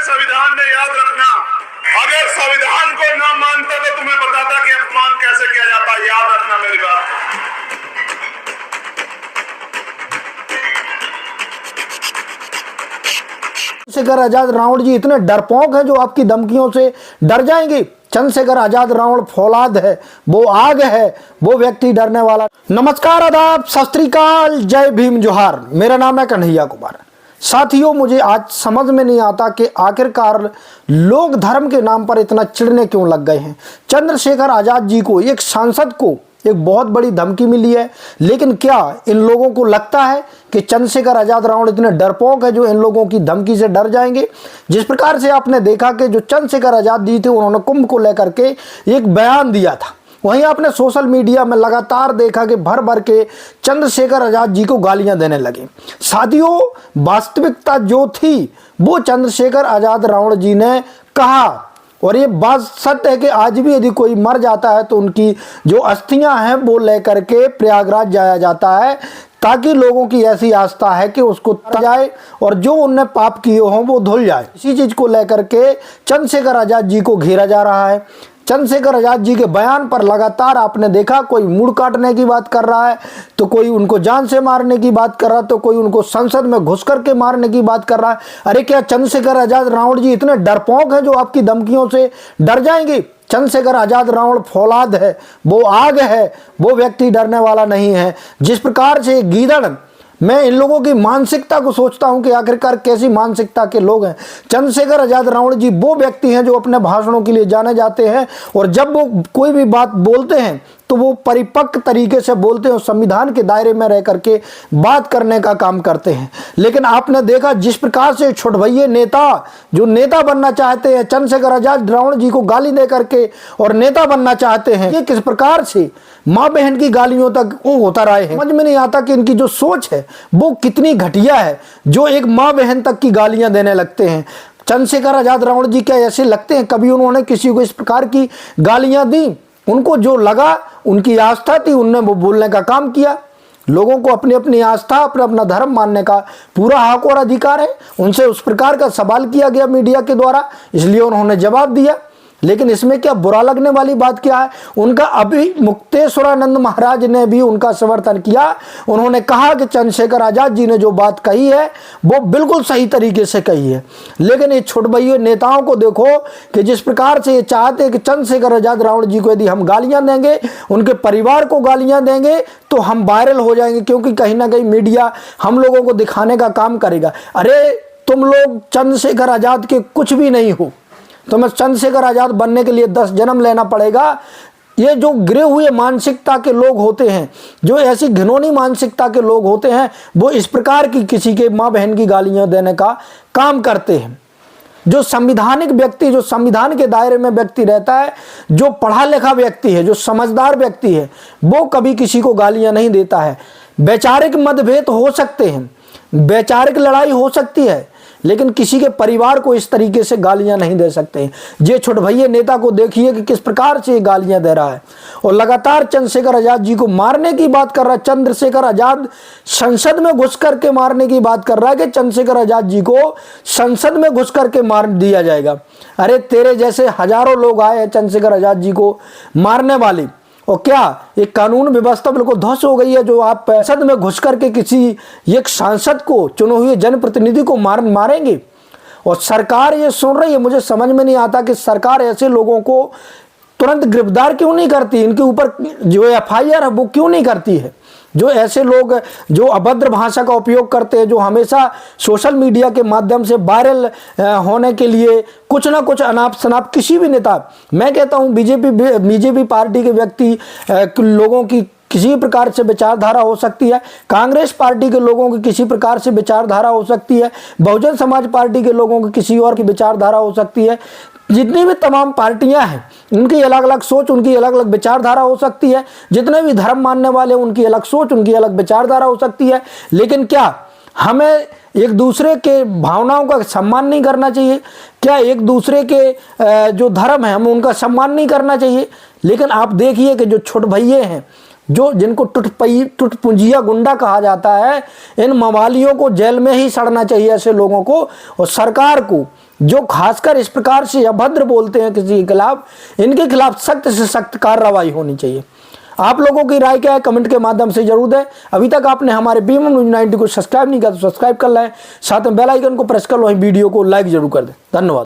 संविधान ने, याद रखना, अगर संविधान को ना मानता तो तुम्हें बताता कि अपमान कैसे किया जाता है। याद रखना मेरी बात। चंद्रशेखर आजाद रावण जी इतने डरपोक हैं जो आपकी धमकियों से डर जाएंगे। चंद्रशेखर आजाद रावण फौलाद है, वो आग है, वो व्यक्ति डरने वाला। नमस्कार, आदाब, सत श्री अकाल, जय भीम, जोहार। मेरा नाम है कन्हैया कुमार। साथियों, मुझे आज समझ में नहीं आता कि आखिरकार लोग धर्म के नाम पर इतना चिढ़ने क्यों लग गए हैं। चंद्रशेखर आजाद जी को, एक सांसद को, एक बहुत बड़ी धमकी मिली है, लेकिन क्या इन लोगों को लगता है कि चंद्रशेखर आजाद रावण इतने डरपोक है जो इन लोगों की धमकी से डर जाएंगे। जिस प्रकार से आपने देखा कि जो चंद्रशेखर आजाद जी थे, उन्होंने कुंभ को लेकर के एक बयान दिया था, वहीं आपने सोशल मीडिया में लगातार देखा कि भर भर के चंद्रशेखर आजाद जी को गालियां देने लगे। साथियों, वास्तविकता जो थी वो चंद्रशेखर आजाद रावण जी ने कहा, और ये बात सत्य है कि आज भी यदि कोई मर जाता है तो उनकी जो अस्थियां हैं वो लेकर के प्रयागराज जाया जाता है, ताकि लोगों की ऐसी आस्था है कि उसको जाए और जो उनने पाप किए हों वो धुल जाए। इसी चीज को लेकर के चंद्रशेखर आजाद जी को घेरा जा रहा है। चंद्रशेखर आजाद जी के बयान पर लगातार आपने देखा, कोई मुड़ काटने की बात कर रहा है, तो कोई उनको जान से मारने की बात कर रहा है, तो कोई उनको संसद में घुस करके मारने की बात कर रहा है। अरे क्या चंद्रशेखर आजाद रावण जी इतने डरपोक हैं जो आपकी धमकियों से डर जाएंगे? चंद्रशेखर आजाद रावण फौलाद है, वो आग है, वो व्यक्ति डरने वाला नहीं है। जिस प्रकार से गीदड़, मैं इन लोगों की मानसिकता को सोचता हूं कि आखिरकार कैसी मानसिकता के लोग हैं। चंद्रशेखर आजाद रावण जी वो व्यक्ति हैं जो अपने भाषणों के लिए जाने जाते हैं, और जब वो कोई भी बात बोलते हैं तो वो परिपक्व तरीके से बोलते हैं और संविधान के दायरे में रह करके बात करने का काम करते हैं। लेकिन आपने देखा जिस प्रकार से छुटभइये नेता, जो नेता बनना चाहते हैं, चंद्रशेखर आजाद रावण जी को गाली दे करके और नेता बनना चाहते हैं, ये किस प्रकार से माँ बहन की गालियों तक वो उतर आए हैं। समझ में नहीं आता कि इनकी जो सोच है वो कितनी घटिया है, जो एक माँ बहन तक की गालियां देने लगते हैं। चंद्रशेखर आजाद रावण जी क्या ऐसे लगते हैं? कभी उन्होंने किसी को इस प्रकार की गालियां दी? उनको जो लगा, उनकी आस्था थी, उनने वो बोलने का काम किया। लोगों को अपनी अपनी आस्था, अपना अपना धर्म मानने का पूरा हक और अधिकार है। उनसे उस प्रकार का सवाल किया गया मीडिया के द्वारा, इसलिए उन्होंने जवाब दिया। लेकिन इसमें क्या बुरा लगने वाली बात क्या है? उनका अभी मुक्तेश्वरानंद महाराज ने भी उनका समर्थन किया। उन्होंने कहा कि चंद्रशेखर आजाद जी ने जो बात कही है वो बिल्कुल सही तरीके से कही है। लेकिन ये छुटभइये नेताओं को देखो कि जिस प्रकार से ये चाहते हैं कि चंद्रशेखर आजाद रावण जी को यदि हम गालियां देंगे, उनके परिवार को गालियां देंगे, तो हम वायरल हो जाएंगे, क्योंकि कहीं ना कहीं मीडिया हम लोगों को दिखाने का काम करेगा। अरे तुम लोग चंद्रशेखर आजाद के कुछ भी नहीं हो, तुम्हें चंद्रशेखर आजाद बनने के लिए 10 जन्म लेना पड़ेगा। ये जो गिरे हुए मानसिकता के लोग होते हैं, जो ऐसी घिनौनी मानसिकता के लोग होते हैं, वो इस प्रकार की किसी के माँ बहन की गालियां देने का काम करते हैं। जो संविधानिक व्यक्ति, जो संविधान के दायरे में व्यक्ति रहता है, जो पढ़ा लिखा व्यक्ति है, जो समझदार व्यक्ति है, वो कभी किसी को गालियां नहीं देता है। वैचारिक मतभेद हो सकते हैं, वैचारिक लड़ाई हो सकती है, लेकिन किसी के परिवार को इस तरीके से गालियां नहीं दे सकते। ये छुटभइये नेता को देखिए कि किस प्रकार से गालियां दे रहा है, और लगातार चंद्रशेखर आजाद जी को मारने की बात कर रहा है। चंद्रशेखर आजाद संसद में घुस करके मारने की बात कर रहा है कि चंद्रशेखर आजाद जी को संसद में घुस करके मार दिया जाएगा। अरे तेरे जैसे हजारों लोग आए हैं चंद्रशेखर आजाद जी को मारने वाले, और क्या ये कानून व्यवस्था बिल्कुल ध्वस्त हो गई है जो आप संसद में घुस करके किसी एक सांसद को, चुने हुए जनप्रतिनिधि को मारेंगे? और सरकार ये सुन रही है। मुझे समझ में नहीं आता कि सरकार ऐसे लोगों को तुरंत गिरफ्तार क्यों नहीं करती, इनके ऊपर जो FIR है वो क्यों नहीं करती है। जो ऐसे लोग जो अभद्र भाषा का उपयोग करते हैं, जो हमेशा सोशल मीडिया के माध्यम से वायरल होने के लिए कुछ ना कुछ अनाप शनाप, किसी भी नेता, मैं कहता हूं बीजेपी पार्टी के व्यक्ति लोगों की किसी प्रकार से विचारधारा हो सकती है, कांग्रेस पार्टी के लोगों की किसी प्रकार से विचारधारा हो सकती है, बहुजन समाज पार्टी के लोगों की किसी और की विचारधारा हो सकती है। जितनी भी तमाम पार्टियां हैं उनकी अलग अलग सोच, उनकी अलग अलग विचारधारा हो सकती है। जितने भी धर्म मानने वाले उनकी अलग सोच, उनकी अलग विचारधारा हो सकती है। लेकिन क्या हमें एक दूसरे के भावनाओं का सम्मान नहीं करना चाहिए? क्या एक दूसरे के जो धर्म है हम उनका सम्मान नहीं करना चाहिए? लेकिन आप देखिए कि जो छुटभइये हैं जो जिनको टुटपुंजिया गुंडा कहा जाता है, इन मवालियों को जेल में ही सड़ना चाहिए ऐसे लोगों को। और सरकार को, जो खासकर इस प्रकार से अभद्र बोलते हैं किसी के खिलाफ, इनके खिलाफ सख्त से सख्त कार्रवाई होनी चाहिए। आप लोगों की राय क्या है कमेंट के माध्यम से जरूर दें। अभी तक आपने हमारे बीएमएम न्यूज़ 90 को सब्सक्राइब नहीं किया तो सब्सक्राइब कर लें, साथ में बेल आइकन को प्रेस कर लो, वीडियो को लाइक जरूर कर दें। धन्यवाद।